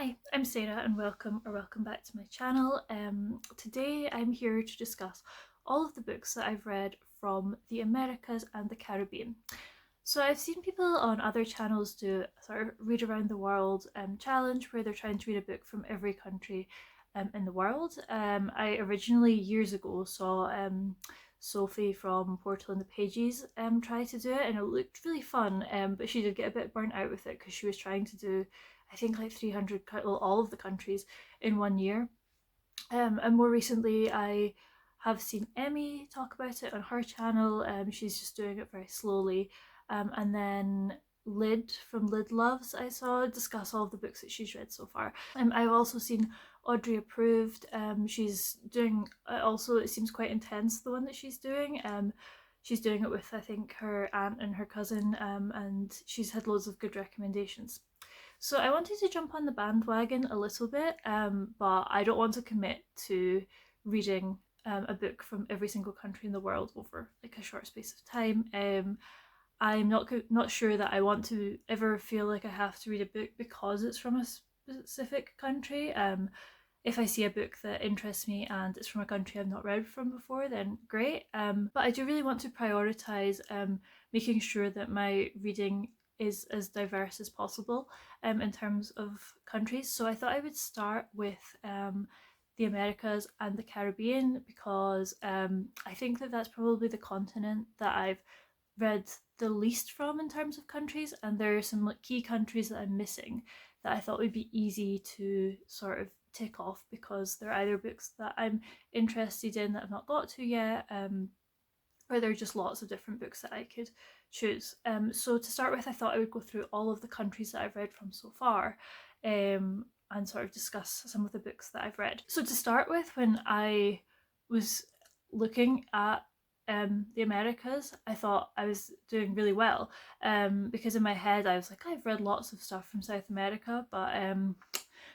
Hi, I'm Sarah and welcome back to my channel. Today I'm here to discuss all of the books that I've read from the Americas and the Caribbean. So I've seen people on other channels do a sort of read around the world challenge where they're trying to read a book from every country in the world. I originally years ago saw Sophie from Portal and the Pages try to do it, and it looked really fun, but she did get a bit burnt out with it because she was trying to do I think like 300, well, all of the countries in one year. And more recently, I have seen Emmy talk about it on her channel. She's just doing it very slowly. And then Lyd from Lyd Loves, I saw discuss all of the books that she's read so far. I've also seen Audrey Approved. She's doing also, it seems quite intense, the one that she's doing. She's doing it with, I think, her aunt and her cousin, and she's had loads of good recommendations. So I wanted to jump on the bandwagon a little bit, but I don't want to commit to reading a book from every single country in the world over like a short space of time. I'm not sure that I want to ever feel like I have to read a book because it's from a specific country. If I see a book that interests me and it's from a country I've not read from before, then great. But I do really want to prioritise making sure that my reading is as diverse as possible in terms of countries. So I thought I would start with the Americas and the Caribbean because I think that that's probably the continent that I've read the least from in terms of countries, and there are some like key countries that I'm missing that I thought would be easy to sort of tick off because they're either books that I'm interested in that I've not got to yet, or there are just lots of different books that I could choose. So to start with, I thought I would go through all of the countries that I've read from so far, and sort of discuss some of the books that I've read. So to start with, when I was looking at the Americas, I thought I was doing really well, because in my head I was like, I've read lots of stuff from South America, but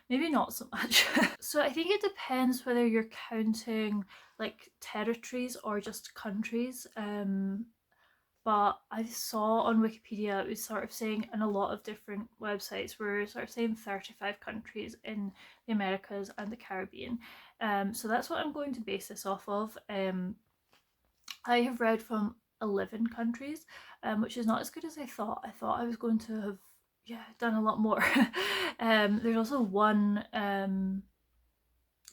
maybe not so much. So I think it depends whether you're counting like territories or just countries. But I saw on Wikipedia it was sort of saying, and a lot of different websites were sort of saying 35 countries in the Americas and the Caribbean. So that's what I'm going to base this off of. I have read from 11 countries, which is not as good as I thought. I thought I was going to have done a lot more. There's also one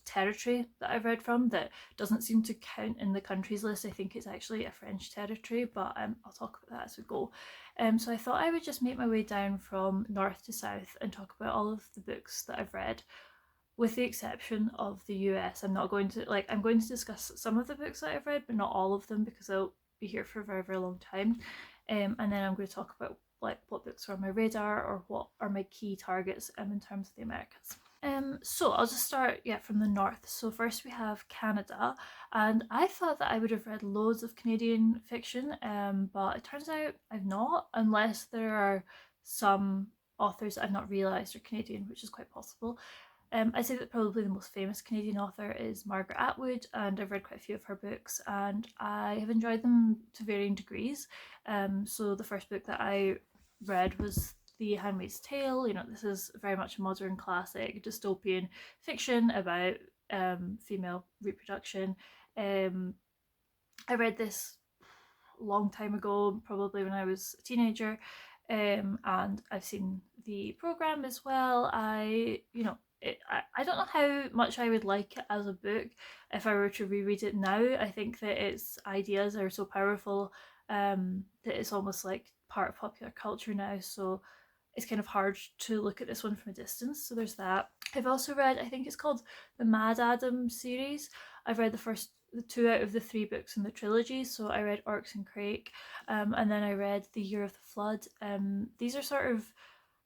territory that I've read from that doesn't seem to count in the countries list. I think it's actually a French territory, but I'll talk about that as we go. So I thought I would just make my way down from north to south and talk about all of the books that I've read, with the exception of the US. I'm going to discuss some of the books that I've read, but not all of them because I'll be here for a very, very long time. And then I'm going to talk about like what books are on my radar or what are my key targets in terms of the Americas. So I'll just start from the north. So first we have Canada, and I thought that I would have read loads of Canadian fiction, but it turns out I've not, unless there are some authors that I've not realised are Canadian, which is quite possible. I'd say that probably the most famous Canadian author is Margaret Atwood, and I've read quite a few of her books and I have enjoyed them to varying degrees. So the first book that I read was The Handmaid's Tale. You know, this is very much a modern classic dystopian fiction about female reproduction. I read this a long time ago, probably when I was a teenager, and I've seen the programme as well. I don't know how much I would like it as a book if I were to reread it now. I think that its ideas are so powerful that it's almost like part of popular culture now, so it's kind of hard to look at this one from a distance. So there's that. I've also read, I think it's called the Mad Adam series. I've read the 2 out of the 3 books in the trilogy. So I read Oryx and Crake, and then I read The Year of the Flood. These are sort of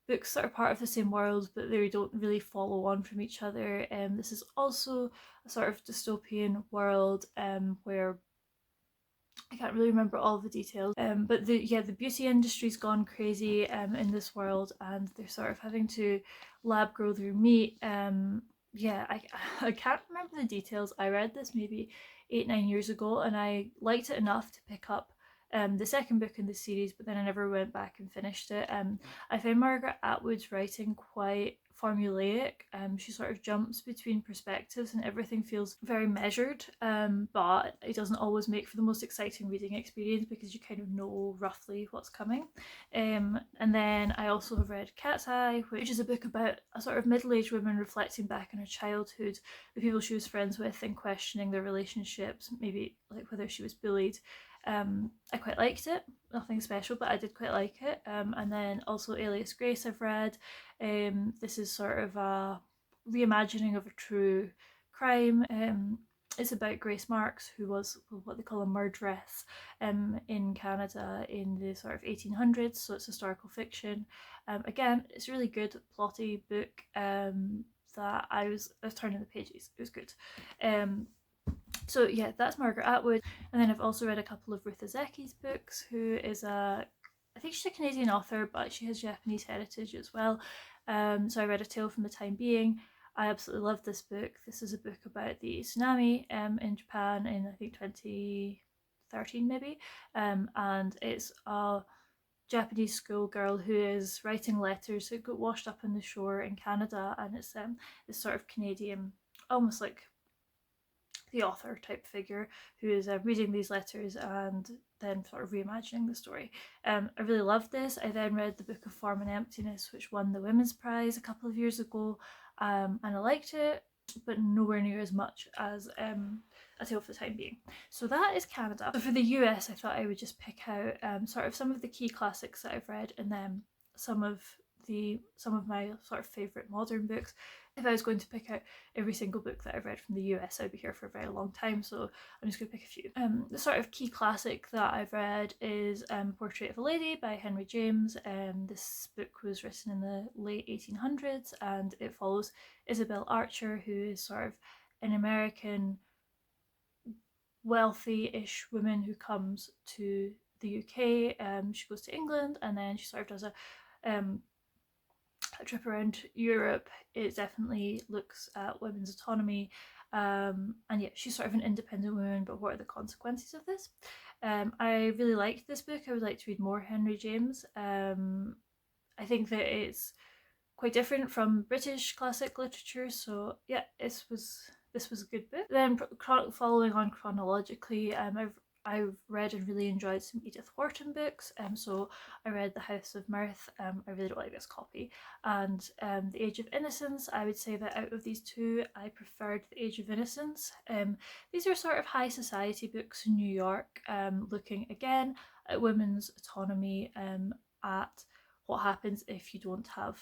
books that are part of the same world, but they don't really follow on from each other. This is also a sort of dystopian world where I can't really remember all the details, but the beauty industry's gone crazy in this world, and they're sort of having to lab grow their meat. I can't remember the details. I read this maybe 8-9 years ago, and I liked it enough to pick up the second book in the series, but then I never went back and finished it. I find Margaret Atwood's writing quite formulaic. She sort of jumps between perspectives and everything feels very measured, but it doesn't always make for the most exciting reading experience because you kind of know roughly what's coming. And then I also have read Cat's Eye, which is a book about a sort of middle-aged woman reflecting back on her childhood, the people she was friends with, and questioning their relationships, maybe like whether she was bullied. I quite liked it, nothing special, but I did quite like it. And then also Alias Grace I've read. This is sort of a reimagining of a true crime. It's about Grace Marks, who was what they call a murderess in Canada in the sort of 1800s, so it's historical fiction. Again, it's a really good plotty book that I was turning the pages. It was good. So yeah, that's Margaret Atwood. And then I've also read a couple of Ruth Ozeki's books, who is I think she's a Canadian author, but she has Japanese heritage as well. So I read A Tale from the Time Being. I absolutely love this book. This is a book about the tsunami in Japan in I think 2013 maybe, and it's a Japanese schoolgirl who is writing letters that got washed up on the shore in Canada, and it's this sort of Canadian, almost like the author type figure, who is reading these letters and then sort of reimagining the story. I really loved this. I then read the book of Form and Emptiness, which won the Women's Prize a couple of years ago, and I liked it, but nowhere near as much as A Tale for the Time Being. So that is Canada. So for the US, I thought I would just pick out sort of some of the key classics that I've read, and then some of my sort of favourite modern books. If I was going to pick out every single book that I've read from the US, I'd be here for a very long time, so I'm just going to pick a few. The sort of key classic that I've read is Portrait of a Lady by Henry James. This book was written in the late 1800s, and it follows Isabel Archer, who is sort of an American wealthy-ish woman who comes to the UK. She goes to England, and then she sort of does a trip around Europe. It definitely looks at women's autonomy, and yeah, she's sort of an independent woman, but what are the consequences of this? I really liked this book. I would like to read more Henry James. I think that it's quite different from British classic literature, so yeah, this was a good book. Then following on chronologically, I've read and really enjoyed some Edith Wharton books. So I read The House of Mirth. I really don't like this copy. And The Age of Innocence. I would say that out of these two, I preferred The Age of Innocence. These are sort of high society books in New York, looking again at women's autonomy, at what happens if you don't have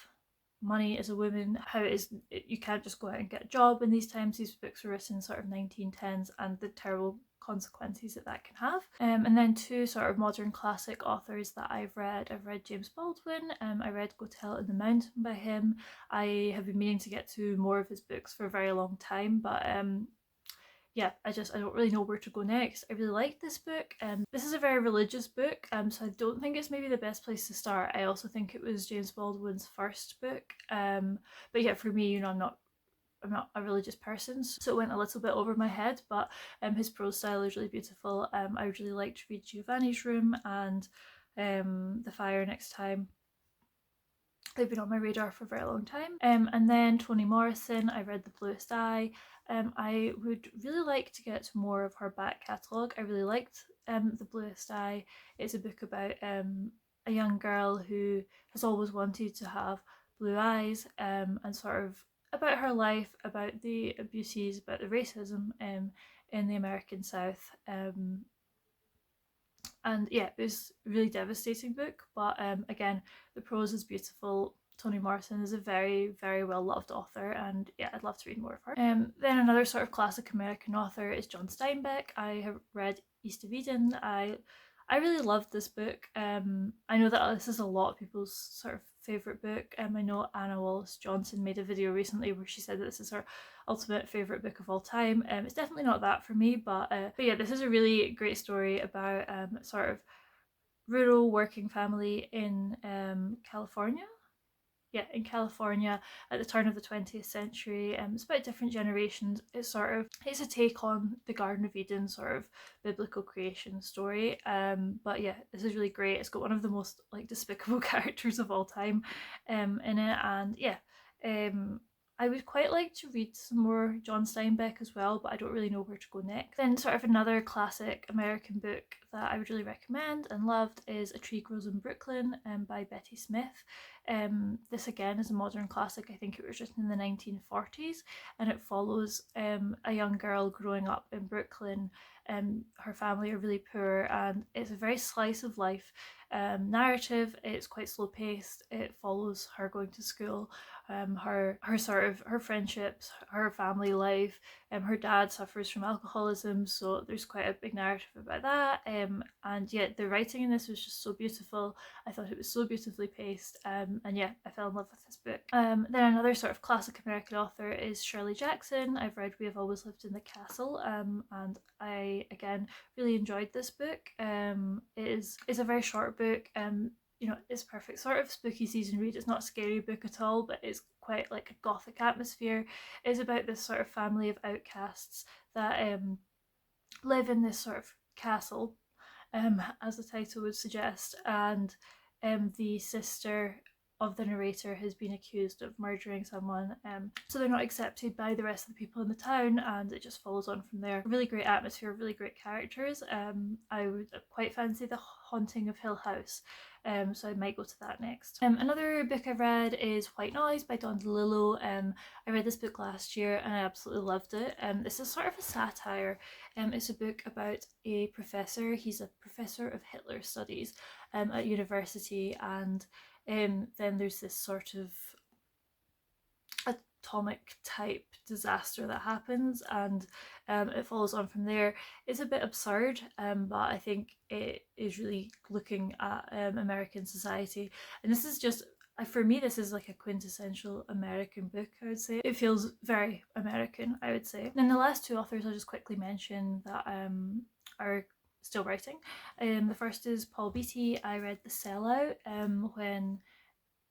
money as a woman, how it is you can't just go out and get a job in these times. These books were written sort of 1910s, and the terrible consequences that can have. And then two sort of modern classic authors that I've read James Baldwin. I read Go Tell It in the Mountain by him. I have been meaning to get to more of his books for a very long time, but yeah, I don't really know where to go next. I really like this book. This is a very religious book, so I don't think it's maybe the best place to start. I also think it was James Baldwin's first book. But yeah, for me, I'm not a religious person, so it went a little bit over my head, but his prose style is really beautiful. I would really like to read Giovanni's Room and The Fire Next Time. They've been on my radar for a very long time. And then Toni Morrison, I read The Bluest Eye. I would really like to get more of her back catalogue. I really liked The Bluest Eye. It's a book about a young girl who has always wanted to have blue eyes, and sort of about her life, about the abuses, about the racism in the American South. And yeah, it was a really devastating book, but again, the prose is beautiful. Toni Morrison is a very, very well loved author, and yeah, I'd love to read more of her. Then another sort of classic American author is John Steinbeck. I have read East of Eden. I really loved this book. I know that this is a lot of people's sort of favourite book. I know Anna Wallace Johnson made a video recently where she said that this is her ultimate favourite book of all time. It's definitely not that for me, but yeah, this is a really great story about sort of rural working family in California. Yeah, in California at the turn of the 20th century. It's about different generations. It's a take on the Garden of Eden sort of biblical creation story. But yeah, this is really great. It's got one of the most like despicable characters of all time in it, and yeah, I would quite like to read some more John Steinbeck as well, but I don't really know where to go next. Then sort of another classic American book that I would really recommend and loved is A Tree Grows in Brooklyn by Betty Smith. This again is a modern classic. I think it was written in the 1940s, and it follows a young girl growing up in Brooklyn. Her family are really poor, and it's a very slice of life narrative. It's quite slow paced. It follows her going to school, her friendships, her family life. Her dad suffers from alcoholism, so there's quite a big narrative about that. And yet the writing in this was just so beautiful. I thought it was so beautifully paced, and yeah, I fell in love with this book. Then another sort of classic American author is Shirley Jackson. I've read We Have Always Lived in the Castle, and I again really enjoyed this book. It's a very short book. You know, it's perfect sort of spooky season read. It's not a scary book at all, but it's quite like a gothic atmosphere. It's about this sort of family of outcasts that live in this sort of castle, as the title would suggest, and the sister of the narrator has been accused of murdering someone, so they're not accepted by the rest of the people in the town, and it just follows on from there. Really great atmosphere, really great characters. I would quite fancy The Haunting of Hill House, so I might go to that next. Another book I've read is White Noise by Don DeLillo. I read this book last year and I absolutely loved it. This is sort of a satire. It's a book about a professor. He's a professor of Hitler studies at university, and then there's this sort of atomic type disaster that happens, and it follows on from there. It's a bit absurd, but I think it is really looking at American society, and this is just, for me, this is like a quintessential American book, I would say. It feels very American, I would say. Then the last two authors I'll just quickly mention that are still writing. The first is Paul Beatty. I read The Sellout when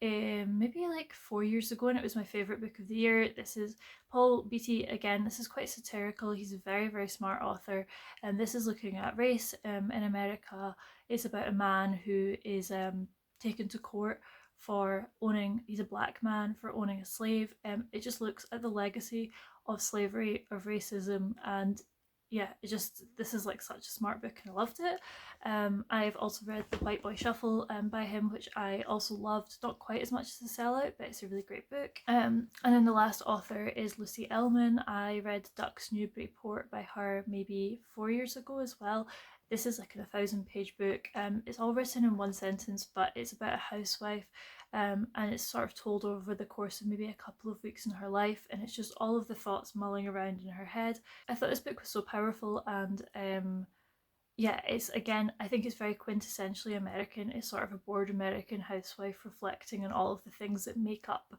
maybe like 4 years ago, and it was my favourite book of the year. This is Paul Beatty again. This is quite satirical. He's a very, very smart author, and this is looking at race in America. It's about a man who is taken to court for owning, he's a black man, for owning a slave. It just looks at the legacy of slavery, of racism, and yeah, this is like such a smart book and I loved it. I've also read The White Boy Shuffle by him, which I also loved, not quite as much as The Sellout, but it's a really great book. And then the last author is Lucy Ellman. I read Duck's Newburyport by her maybe 4 years ago as well. This is like a 1,000-page book. It's all written in one sentence, but it's about a housewife, and it's sort of told over the course of maybe a couple of weeks in her life, and it's just all of the thoughts mulling around in her head. I thought this book was so powerful, and yeah, it's, again, I think it's very quintessentially American. It's sort of a bored American housewife reflecting on all of the things that make up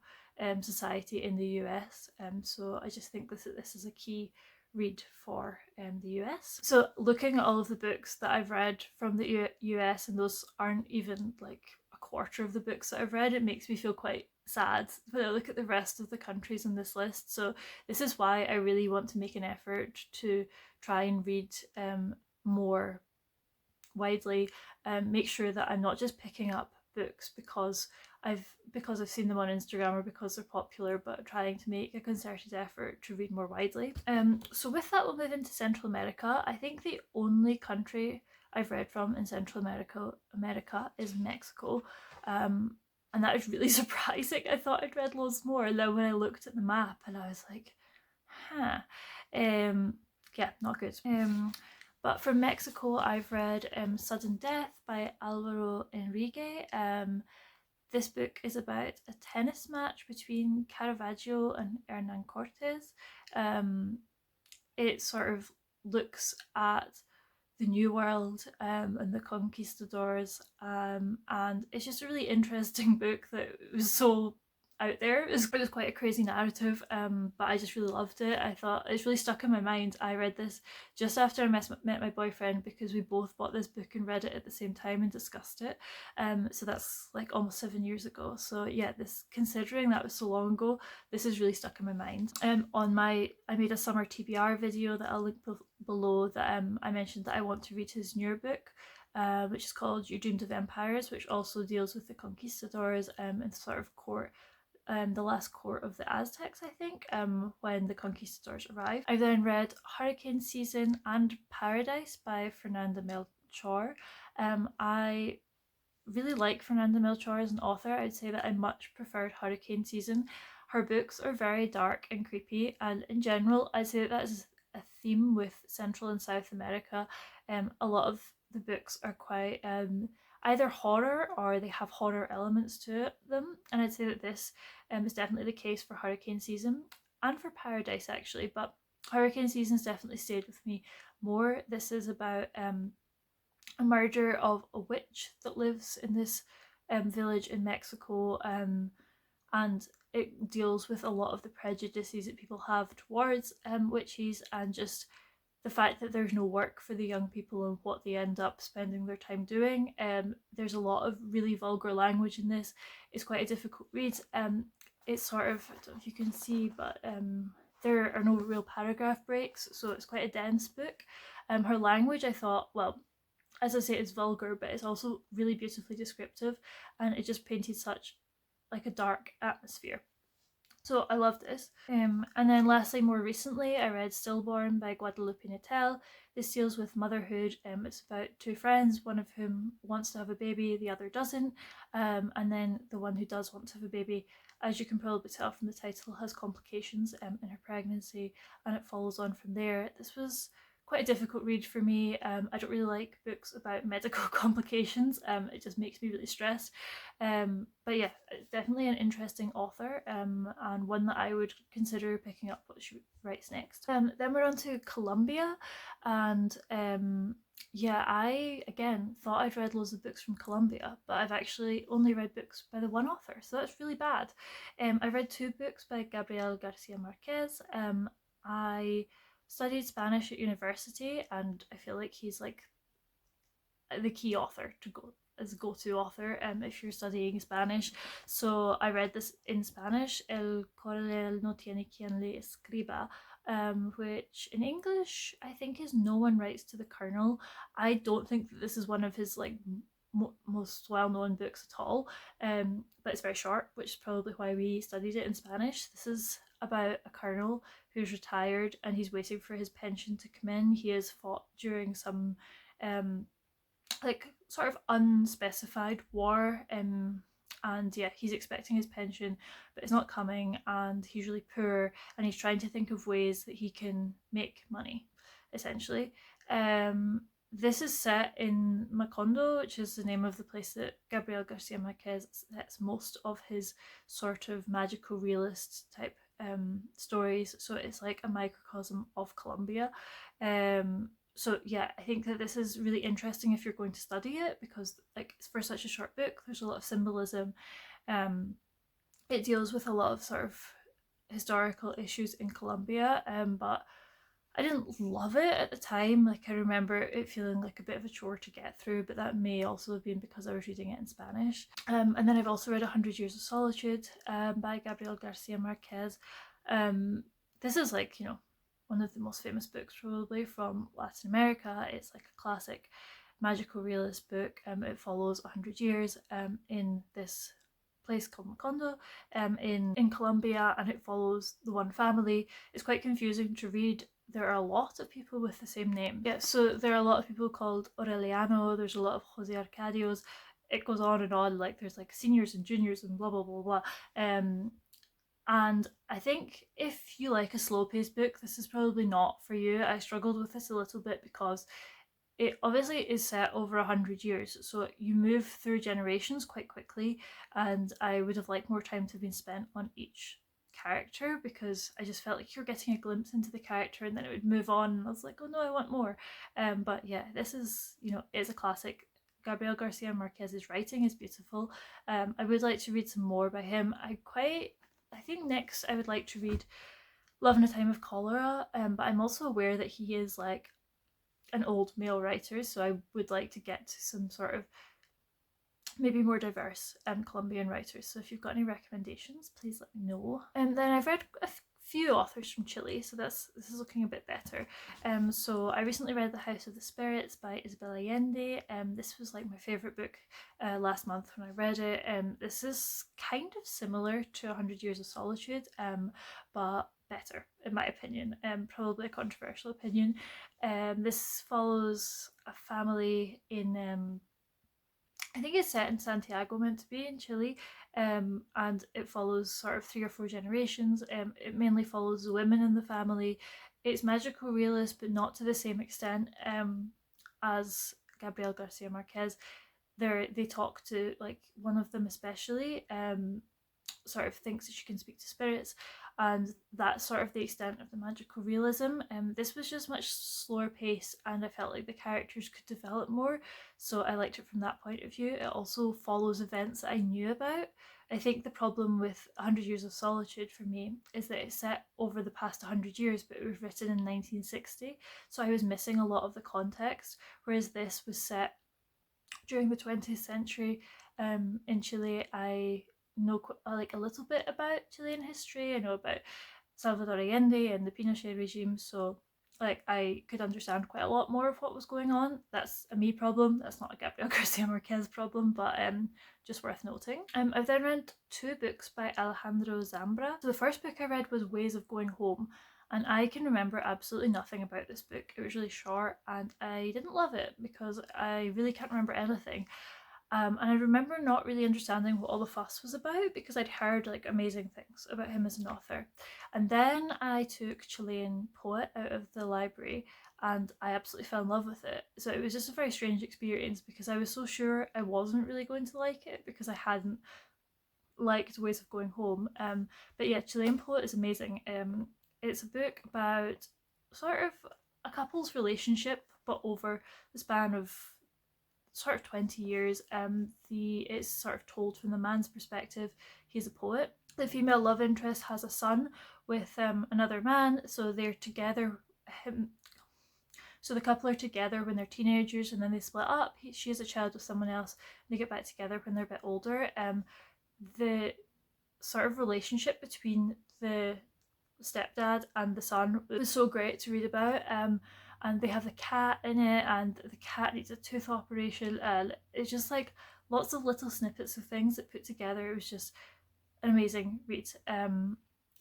society in the US. So I just think this is a key read for the US. So looking at all of the books that I've read from the US, and those aren't even like a quarter of the books that I've read, it makes me feel quite sad when I look at the rest of the countries on this list. So this is why I really want to make an effort to try and read more widely, make sure that I'm not just picking up books because I've seen them on Instagram or because they're popular, but trying to make a concerted effort to read more widely. So with that, we'll move into Central America. I think the only country I've read from in Central America is Mexico, and that is really surprising. I thought I'd read loads more, and then when I looked at the map and I was like, yeah, not good. But from Mexico, I've read Sudden Death by Alvaro Enrique. This book is about a tennis match between Caravaggio and Hernan Cortes. It sort of looks at the New World and the conquistadors, and it's just a really interesting book that was so out there. It was quite a crazy narrative, but I just really loved it. I thought it's really stuck in my mind. I read this just after I met my boyfriend, because we both bought this book and read it at the same time and discussed it. So that's like almost 7 years ago. So yeah, considering that was so long ago, this is really stuck in my mind. I made a summer TBR video that I'll link below, that I mentioned that I want to read his newer book, which is called You Dreamed of Empires, which also deals with the conquistadors and sort of court the last court of the Aztecs, I think, when the conquistadors arrived. I then read Hurricane Season and Paradise by Fernanda Melchor. I really like Fernanda Melchor as an author. I'd say that I much preferred Hurricane Season. Her books are very dark and creepy, and in general, I'd say that is a theme with Central and South America. A lot of the books are quite either horror or they have horror elements to them, and I'd say that this is definitely the case for Hurricane Season and for Paradise actually, but Hurricane Season's definitely stayed with me more. This is about a murder of a witch that lives in this village in Mexico, and it deals with a lot of the prejudices that people have towards witches, and just the fact that there's no work for the young people and what they end up spending their time doing. There's a lot of really vulgar language in this. It's quite a difficult read. It's sort of, I don't know if you can see, but there are no real paragraph breaks, so it's quite a dense book. Her language, I thought, well, as I say, it's vulgar, but it's also really beautifully descriptive, and it just painted such like a dark atmosphere. So I love this. And then lastly, more recently, I read Stillborn by Guadalupe Nettel. This deals with motherhood. It's about two friends, one of whom wants to have a baby, the other doesn't. And then the one who does want to have a baby, as you can probably tell from the title, has complications in her pregnancy, and it follows on from there. This was quite a difficult read for me. I don't really like books about medical complications. It just makes me really stressed. But yeah, definitely an interesting author, and one that I would consider picking up what she writes next. Then we're on to Columbia, and yeah, I again thought I'd read loads of books from Columbia, but I've actually only read books by the one author, so that's really bad. I read two books by Gabriel Garcia Marquez. I studied Spanish at university, and I feel like he's like the key author to go as a go-to author if you're studying Spanish. So I read this in Spanish, El Coronel no tiene quien le escriba, which in English I think is No One Writes to the Colonel. I don't think that this is one of his like most well-known books at all, but it's very short, which is probably why we studied it in Spanish. This is about a colonel who's retired and he's waiting for his pension to come in. He has fought during some like sort of unspecified war, and yeah, he's expecting his pension, but it's not coming, and he's really poor, and he's trying to think of ways that he can make money, essentially. This is set in Macondo, which is the name of the place that Gabriel Garcia Marquez sets most of his sort of magical realist type stories. So it's like a microcosm of Colombia. So yeah, I think that this is really interesting if you're going to study it, because like for such a short book, there's a lot of symbolism. It deals with a lot of sort of historical issues in Colombia, but I didn't love it at the time. Like I remember it feeling like a bit of a chore to get through, but that may also have been because I was reading it in Spanish. And then I've also read 100 Years of Solitude by Gabriel Garcia Marquez. This is like, you know, one of the most famous books probably from Latin America. It's like a classic magical realist book. It follows 100 years in this place called Macondo in Colombia, and it follows the one family. It's quite confusing to read. There are a lot of people with the same name. Yeah, so there are a lot of people called Aureliano, there's a lot of Jose Arcadios. It goes on, like there's like seniors and juniors and blah blah blah blah. And I think if you like a slow-paced book, this is probably not for you. I struggled with this a little bit because it obviously is set over 100 years, so you move through generations quite quickly, and I would have liked more time to have been spent on each character, because I just felt like you're getting a glimpse into the character and then it would move on, and I was like, oh no, I want more. But yeah, this is, you know, it's a classic. Gabriel Garcia Marquez's writing is beautiful. I would like to read some more by him. I think next I would like to read Love in a Time of Cholera, but I'm also aware that he is like an old male writer, so I would like to get to some sort of maybe more diverse Colombian writers. So if you've got any recommendations, please let me know. And then I've read a few authors from Chile, so this is looking a bit better. So I recently read The House of the Spirits by Isabel Allende. This was like my favourite book last month when I read it. This is kind of similar to 100 Years of Solitude, but better in my opinion. Probably a controversial opinion. This follows a family in I think it's set in Santiago, meant to be in Chile, and it follows sort of 3 or 4 generations. It mainly follows the women in the family. It's magical realist, but not to the same extent as Gabriel Garcia Marquez. They talk to, like, one of them especially sort of thinks that she can speak to spirits, and that's sort of the extent of the magical realism. This was just much slower pace, and I felt like the characters could develop more, so I liked it from that point of view. It also follows events that I knew about. I think the problem with 100 Years of Solitude for me is that it's set over the past 100 years, but it was written in 1960, so I was missing a lot of the context, whereas this was set during the 20th century in Chile. I know like a little bit about Chilean history. I know about Salvador Allende and the Pinochet regime, so like I could understand quite a lot more of what was going on. That's a me problem. That's not a Gabriel Garcia Marquez problem, but just worth noting. I've then read 2 books by Alejandro Zambra. So the first book I read was Ways of Going Home, and I can remember absolutely nothing about this book. It was really short and I didn't love it because I really can't remember anything. And I remember not really understanding what all the fuss was about because I'd heard like amazing things about him as an author. And then I took Chilean Poet out of the library and I absolutely fell in love with it. So it was just a very strange experience because I was so sure I wasn't really going to like it because I hadn't liked Ways of Going Home. But yeah, Chilean Poet is amazing. It's a book about sort of a couple's relationship, but over the span of sort of 20 years. It's sort of told from the man's perspective. He's a poet. The female love interest has a son with another man, so they're together. So the couple are together when they're teenagers, and then they split up. She has a child with someone else. And they get back together when they're a bit older. The sort of relationship between the stepdad and the son was so great to read about. And they have the cat in it, and the cat needs a tooth operation, and it's just like lots of little snippets of things that put together. It was just an amazing read.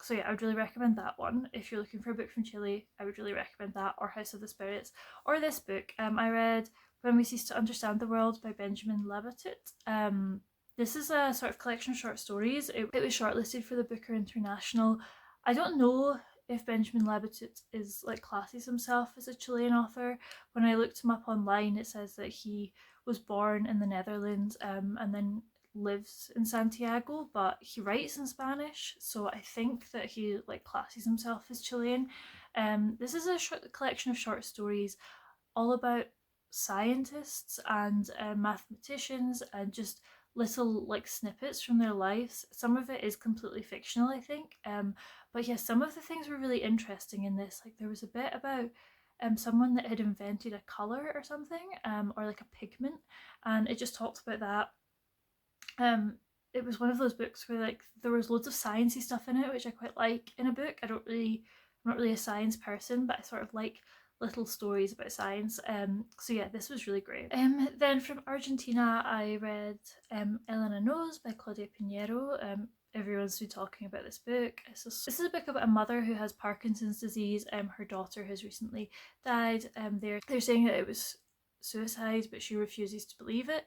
So yeah, I would really recommend that one. If you're looking for a book from Chile, I would really recommend that, or House of the Spirits, or this book. I read When We Cease to Understand the World by Benjamin Labatut. This is a sort of collection of short stories. It was shortlisted for the Booker International. I don't know if Benjamin Labatut is like classes himself as a Chilean author. When I looked him up online, it says that he was born in the Netherlands and then lives in Santiago, but he writes in Spanish, so I think that he like classes himself as Chilean. This is a collection of short stories all about scientists and mathematicians and just little like snippets from their lives. Some of it is completely fictional, I think, but yeah, some of the things were really interesting in this. Like there was a bit about someone that had invented a color or something, or like a pigment, and it just talked about that. It was one of those books where like there was loads of sciencey stuff in it, which I quite like in a book. I'm not really a science person, but I sort of like little stories about science. So yeah, this was really great. Then from Argentina, I read Elena Knows by Claudia Pinheiro. Everyone's been talking about this book. This is a book about a mother who has Parkinson's disease. Her daughter has recently died. They're saying that it was suicide, but she refuses to believe it.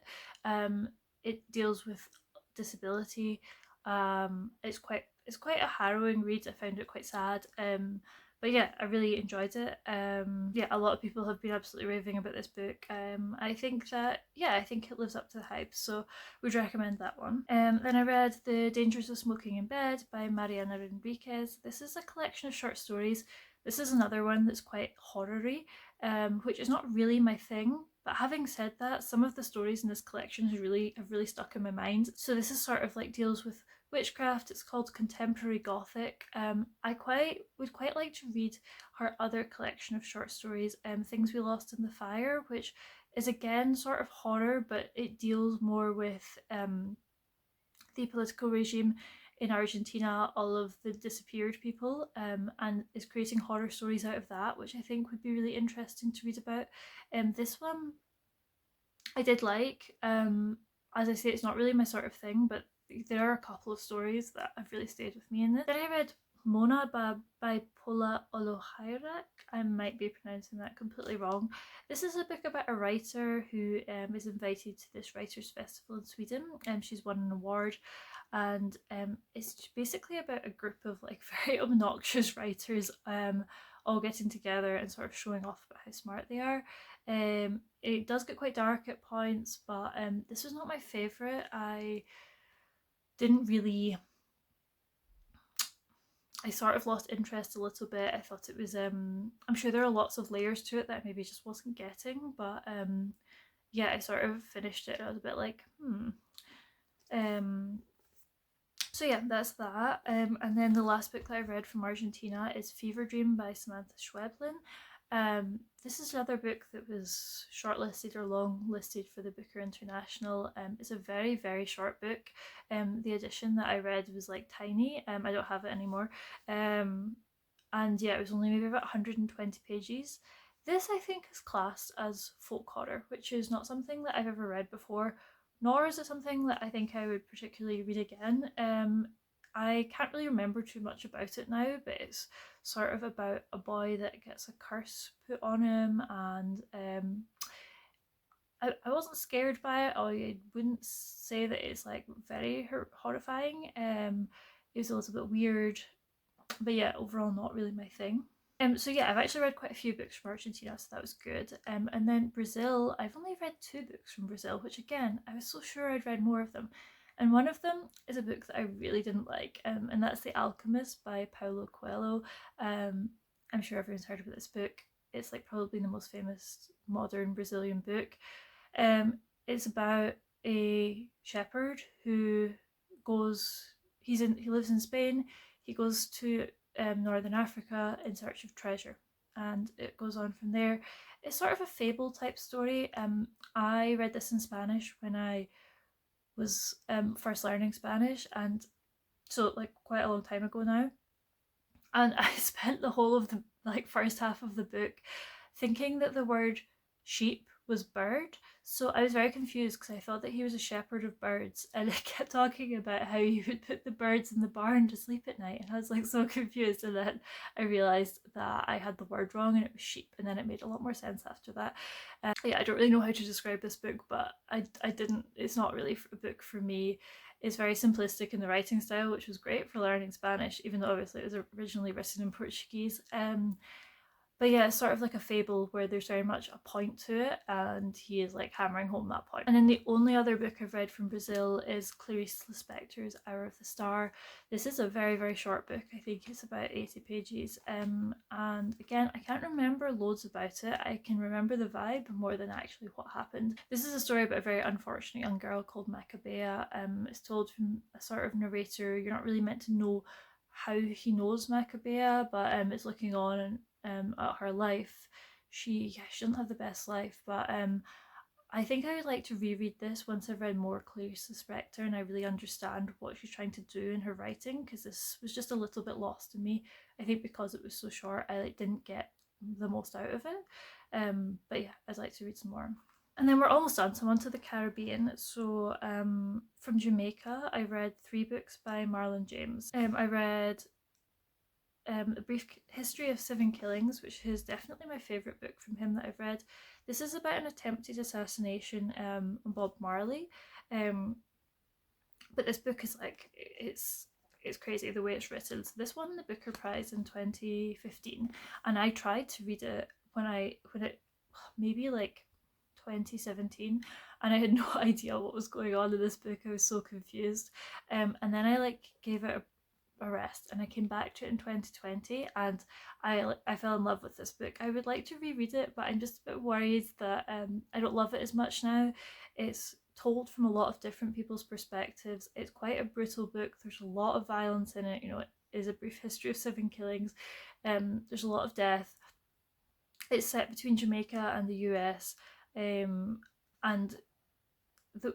It deals with disability. It's quite a harrowing read. I found it quite sad. But yeah, I really enjoyed it. Yeah, a lot of people have been absolutely raving about this book. I think it lives up to the hype, so would recommend that one. Then I read The Dangers of Smoking in Bed by Mariana Enriquez. This is a collection of short stories. This is another one that's quite horror-y, which is not really my thing. But having said that, some of the stories in this collection have really stuck in my mind. So this is sort of like deals with witchcraft. It's called Contemporary Gothic. I would quite like to read her other collection of short stories, Things We Lost in the Fire, which is again sort of horror, but it deals more with the political regime in Argentina, all of the disappeared people, and is creating horror stories out of that, which I think would be really interesting to read about. This one I did like. As I say, it's not really my sort of thing, but there are a couple of stories that have really stayed with me in this. Then I read Mona by Paula Olohairak. I might be pronouncing that completely wrong. This is a book about a writer who is invited to this writers' festival in Sweden. She's won an award, and it's basically about a group of like very obnoxious writers all getting together and sort of showing off about how smart they are. It does get quite dark at points, but this was not my favourite. I didn't really. I sort of lost interest a little bit. I thought it was. I'm sure there are lots of layers to it that I maybe just wasn't getting, but yeah, I sort of finished it and I was a bit like, So yeah, that's that. And then the last book that I read from Argentina is Fever Dream by Samantha Schweblin. This is another book that was shortlisted or long-listed for the Booker International. It's a very, very short book. The edition that I read was like tiny. I don't have it anymore. And yeah, it was only maybe about 120 pages. This I think is classed as folk horror, which is not something that I've ever read before, nor is it something that I think I would particularly read again. I can't really remember too much about it now, but it's sort of about a boy that gets a curse put on him, and I wasn't scared by it. I wouldn't say that it's like very horrifying. It was a little bit weird, but yeah, overall not really my thing. So yeah, I've actually read quite a few books from Argentina, so that was good. And then Brazil, I've only read 2 books from Brazil, which again, I was so sure I'd read more of them. And one of them is a book that I really didn't like, and that's The Alchemist by Paulo Coelho. I'm sure everyone's heard of this book. It's like probably the most famous modern Brazilian book. It's about a shepherd who he lives in Spain. He goes to Northern Africa in search of treasure, and it goes on from there. It's sort of a fable type story. I read this in Spanish when I was first learning Spanish, and so like quite a long time ago now. And I spent the whole of the like first half of the book thinking that the word sheep was bird. So I was very confused because I thought that he was a shepherd of birds, and it kept talking about how he would put the birds in the barn to sleep at night, and I was like so confused. And then I realised that I had the word wrong and it was sheep, and then it made a lot more sense after that. Yeah, I don't really know how to describe this book, but I didn't. It's not really a book for me. It's very simplistic in the writing style, which was great for learning Spanish, even though obviously it was originally written in Portuguese. But yeah, it's sort of like a fable where there's very much a point to it, and he is like hammering home that point. And then the only other book I've read from Brazil is Clarice Lispector's Hour of the Star. This is a very, very short book. I think it's about 80 pages. And again, I can't remember loads about it. I can remember the vibe more than actually what happened. This is a story about a very unfortunate young girl called Maccabea. It's told from a sort of narrator. You're not really meant to know how he knows Maccabea, but it's looking on at her life. She doesn't have the best life, but I think I would like to reread this once I've read more Clarice Lispector and I really understand what she's trying to do in her writing, because this was just a little bit lost to me. I think because it was so short, I didn't get the most out of it. But yeah, I'd like to read some more. And then we're almost done, so I'm on to the Caribbean. So from Jamaica, I read 3 books by Marlon James. I read A Brief History of 7 Killings, which is definitely my favourite book from him that I've read. This is about an attempted assassination on Bob Marley. But this book is like, it's crazy the way it's written. So this won the Booker Prize in 2015, and I tried to read it when it maybe like 2017, and I had no idea what was going on in this book. I was so confused. And then I like gave it a rest, and I came back to it in 2020, and I fell in love with this book. I would like to reread it, but I'm just a bit worried that I don't love it as much now. It's told from a lot of different people's perspectives. It's quite a brutal book. There's a lot of violence in it. You know, it is a brief history of 7 killings. There's a lot of death. It's set between Jamaica and the US, and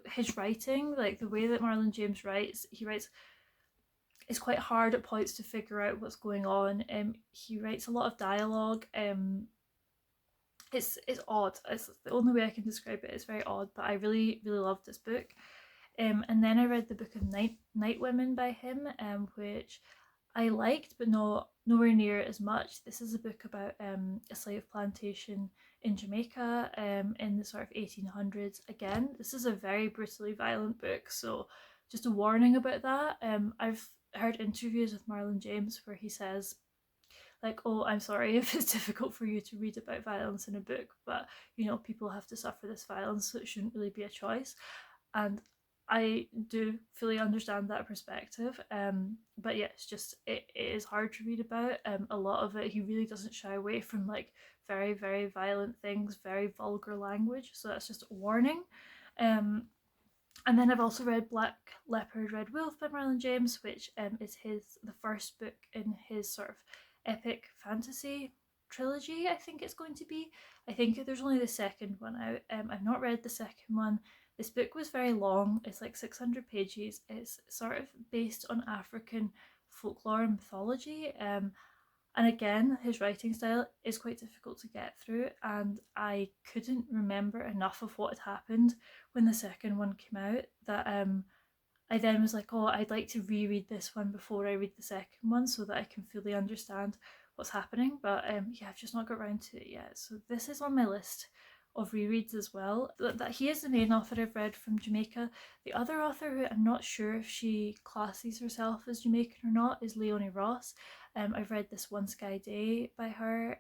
his writing, like the way that Marlon James writes, he writes it's quite hard at points to figure out what's going on. He writes a lot of dialogue. It's odd. It's the only way I can describe it. It's very odd, but I really loved this book. And then I read the book of Night Women by him, which I liked, but nowhere near as much. This is a book about a slave plantation in Jamaica in the sort of 1800s. Again, this is a very brutally violent book, so just a warning about that. I've heard interviews with Marlon James where he says, like, oh, I'm sorry if it's difficult for you to read about violence in a book, but you know, people have to suffer this violence, so it shouldn't really be a choice. And I do fully understand that perspective. But yeah, it's just it is hard to read about. A lot of it, he really doesn't shy away from like very violent things, very vulgar language. So that's just a warning. And then I've also read Black Leopard, Red Wolf by Marlon James, which is the first book in his sort of epic fantasy trilogy, I think it's going to be. I think there's only the second one out. I've not read the second one. This book was very long. It's like 600 pages. It's sort of based on African folklore and mythology. And again, his writing style is quite difficult to get through, and I couldn't remember enough of what had happened when the second one came out that I then was like, oh, I'd like to reread this one before I read the second one so that I can fully understand what's happening. But yeah, I've just not got around to it yet. So this is on my list of rereads as well. That he is the main author I've read from Jamaica. The other author, who I'm not sure if she classes herself as Jamaican or not, is Leonie Ross. I've read This One Sky Day by her.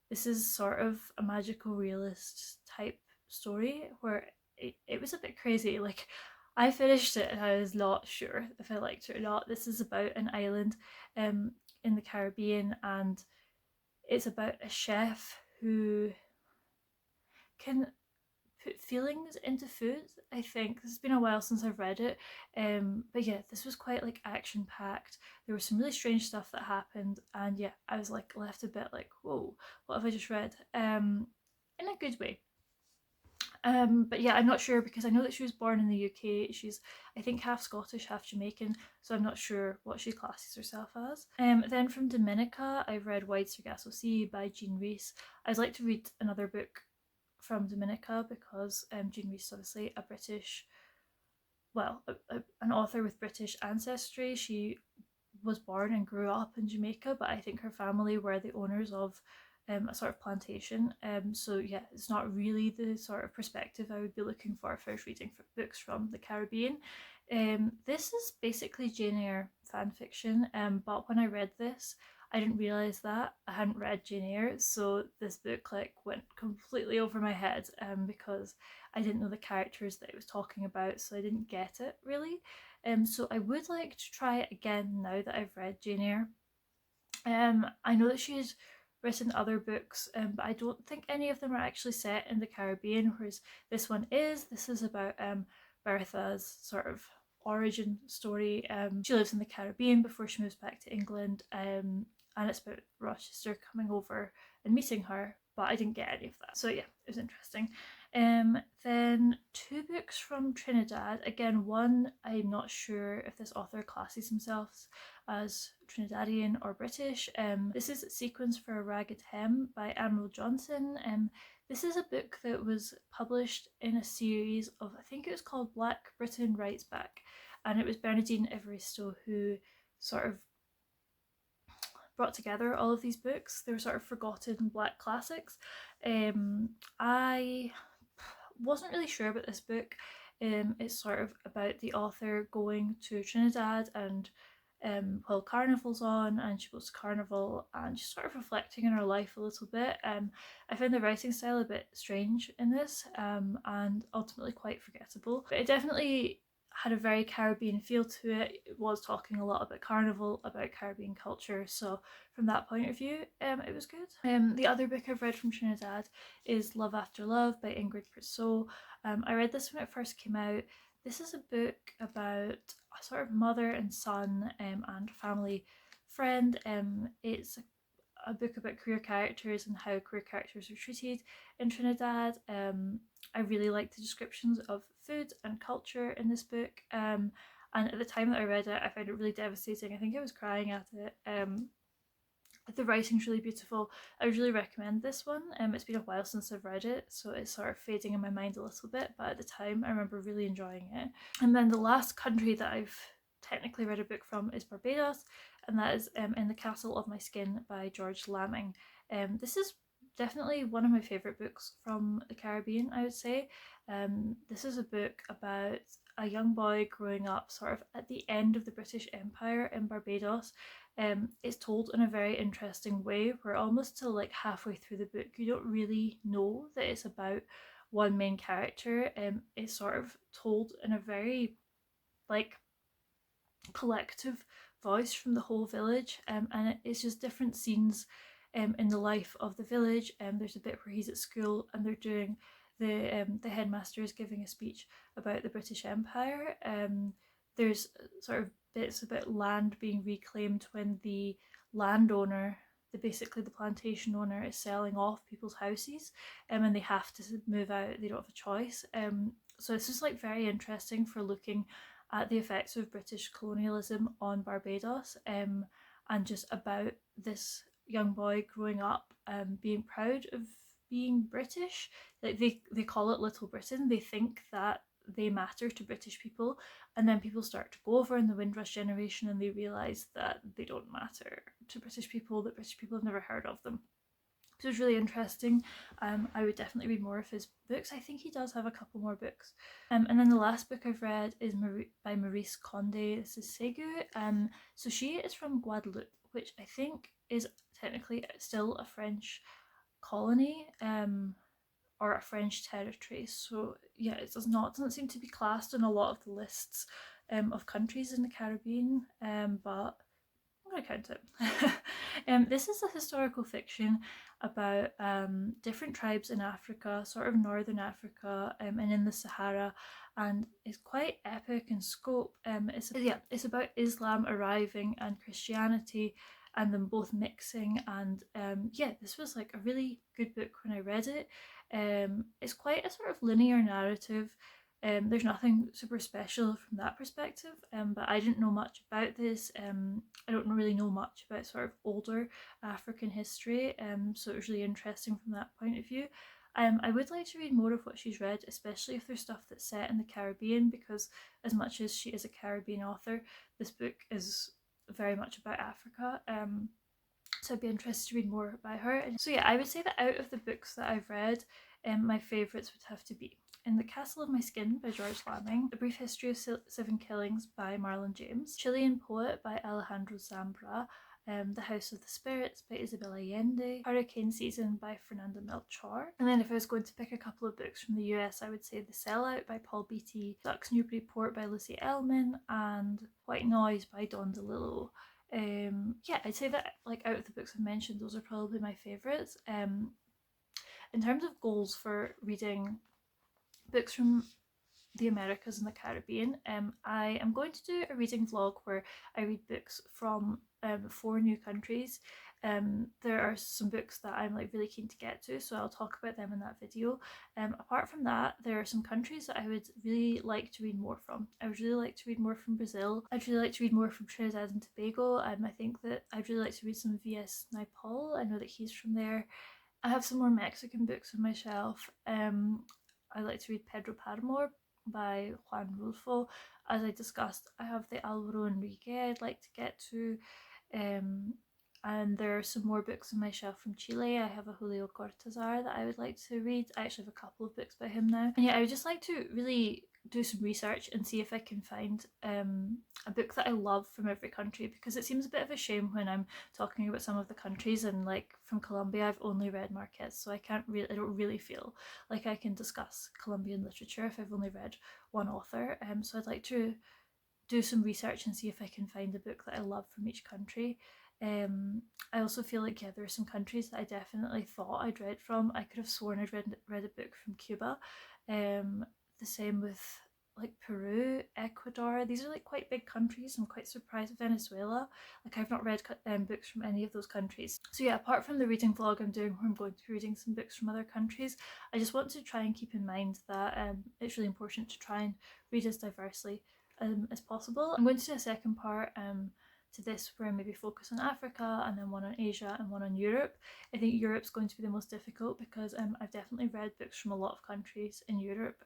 This is sort of a magical realist type story where it was a bit crazy. Like, I finished it and I was not sure if I liked it or not. This is about an island in the Caribbean, and it's about a chef who can put feelings into food. I think this has been a while since I've read it, but yeah, this was quite like action packed. There was some really strange stuff that happened, and yeah, I was like left a bit like, whoa, what have I just read? In a good way. But yeah, I'm not sure because I know that she was born in the UK. She's, I think, half Scottish, half Jamaican, so I'm not sure what she classes herself as. Then from Dominica, I've read Wide Sargasso Sea by Jean Rhys. I'd like to read another book from Dominica because Jean Rhys is obviously a British, well, an author with British ancestry. She was born and grew up in Jamaica, but I think her family were the owners of a sort of plantation. So yeah, it's not really the sort of perspective I would be looking for if I was reading books from the Caribbean. This is basically Jane Eyre fan fiction, but when I read this, I didn't realise that I hadn't read Jane Eyre, so this book like went completely over my head because I didn't know the characters that it was talking about, so I didn't get it really. So I would like to try it again now that I've read Jane Eyre. I know that she's written other books, but I don't think any of them are actually set in the Caribbean, whereas this one is. This is about Bertha's sort of origin story. She lives in the Caribbean before she moves back to England, and it's about Rochester coming over and meeting her, but I didn't get any of that. So yeah, it was interesting. Then two books from Trinidad. Again, one, I'm not sure if this author classes himself as Trinidadian or British. This is Sequence for a Ragged Hem by Admiral Johnson. This is a book that was published in a series of, I think it was called Black Britain Writes Back, and it was Bernardine Evaristo who sort of brought together all of these books. They were sort of forgotten Black classics. I wasn't really sure about this book. It's sort of about the author going to Trinidad and while Carnival's on, and she goes to Carnival and she's sort of reflecting on her life a little bit. I found the writing style a bit strange in this and ultimately quite forgettable. But it definitely had a very Caribbean feel to it. It was talking a lot about Carnival, about Caribbean culture, so from that point of view, it was good. The other book I've read from Trinidad is Love After Love by Ingrid Persaud. I read this when it first came out. This is a book about a sort of mother and son and family friend. It's a book about queer characters and how queer characters are treated in Trinidad. I really like the descriptions of food and culture in this book. and at the time that I read it I found it really devastating. I think I was crying at it. The writing's really beautiful. I would really recommend this one. It's been a while since I've read it, so it's sort of fading in my mind a little bit, but at the time I remember really enjoying it. And then the last country that I've technically read a book from is Barbados, and that is In the Castle of My Skin by George Lamming. This is definitely one of my favourite books from the Caribbean, I would say. This is a book about a young boy growing up sort of at the end of the British Empire in Barbados. It's told in a very interesting way where almost till like halfway through the book you don't really know that it's about one main character. It's sort of told in a very like collective voice from the whole village, and it's just different scenes in the life of the village. There's a bit where he's at school and they're doing the headmaster is giving a speech about the British Empire. There's sort of bits about land being reclaimed when the landowner, basically the plantation owner, is selling off people's houses, and they have to move out. They don't have a choice. So this is like very interesting for looking at the effects of British colonialism on Barbados, and just about this young boy growing up, being proud of being British. Like they call it Little Britain. They think that they matter to British people, and then people start to go over in the Windrush generation and they realise that they don't matter to British people, that British people have never heard of them. So it's really interesting. I would definitely read more of his books. I think he does have a couple more books. And then the last book I've read is by Maurice Condé. This is Segu. So she is from Guadeloupe, which I think is technically still a French colony, or a French territory. So yeah, it doesn't seem to be classed on a lot of the lists of countries in the Caribbean, but I'm going to count it. This is a historical fiction about different tribes in Africa, sort of northern Africa, and in the Sahara, and it's quite epic in scope. It's about Islam arriving and Christianity and them both mixing, and this was like a really good book when I read it. It's quite a sort of linear narrative. There's nothing super special from that perspective, but I didn't know much about this. I don't really know much about sort of older African history, so it was really interesting from that point of view. I would like to read more of what she's read, especially if there's stuff that's set in the Caribbean, because as much as she is a Caribbean author, this book is very much about Africa. So I'd be interested to read more by her. So yeah, I would say that out of the books that I've read, my favourites would have to be In the Castle of My Skin by George Lamming, A Brief History of Seven Killings by Marlon James, Chilean Poet by Alejandro Zambra, The House of the Spirits by Isabel Allende, Hurricane Season by Fernanda Melchor. And then if I was going to pick a couple of books from the US, I would say The Sellout by Paul Beatty, Ducks Newburyport by Lucy Ellman, and White Noise by Don DeLillo. I'd say that like out of the books I've mentioned, those are probably my favourites. In terms of goals for reading books from the Americas and the Caribbean, I am going to do a reading vlog where I read books from 4 new countries. There are some books that I'm like really keen to get to, so I'll talk about them in that video. Apart from that, there are some countries that I would really like to read more from. I would really like to read more from Brazil. I'd really like to read more from Trinidad and Tobago. I think that I'd really like to read some V.S. Naipaul. I know that he's from there. I have some more Mexican books on my shelf. I like to read Pedro Paramor by Juan Rulfo. As I discussed, I have the Alvaro Enrique I'd like to get to. And there are some more books on my shelf from Chile. I have a Julio Cortázar that I would like to read. I actually have a couple of books by him now. And yeah, I would just like to really do some research and see if I can find a book that I love from every country, because it seems a bit of a shame when I'm talking about some of the countries, and like from Colombia I've only read Marquez, so I don't really feel like I can discuss Colombian literature if I've only read one author. So I'd like to do some research and see if I can find a book that I love from each country. I also feel like there are some countries that I definitely thought I'd read from. I could have sworn I'd read a book from Cuba. The same with like Peru, Ecuador. These are like quite big countries. I'm quite surprised. Venezuela, like I've not read books from any of those countries. So yeah, apart from the reading vlog I'm doing where I'm going to be reading some books from other countries, I just want to try and keep in mind that it's really important to try and read as diversely as possible. I'm going to do a second part to this where I maybe focus on Africa, and then one on Asia and one on Europe. I think Europe's going to be the most difficult because I've definitely read books from a lot of countries in Europe,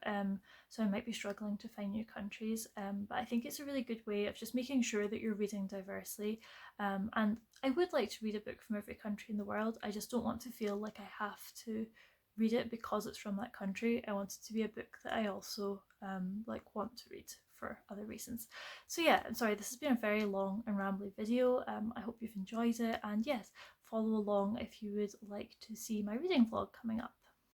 so I might be struggling to find new countries, but I think it's a really good way of just making sure that you're reading diversely, and I would like to read a book from every country in the world. I just don't want to feel like I have to read it because it's from that country. I want it to be a book that I also like want to read for other reasons. So yeah, I'm sorry, this has been a very long and rambly video. I hope you've enjoyed it, and yes, follow along if you would like to see my reading vlog coming up.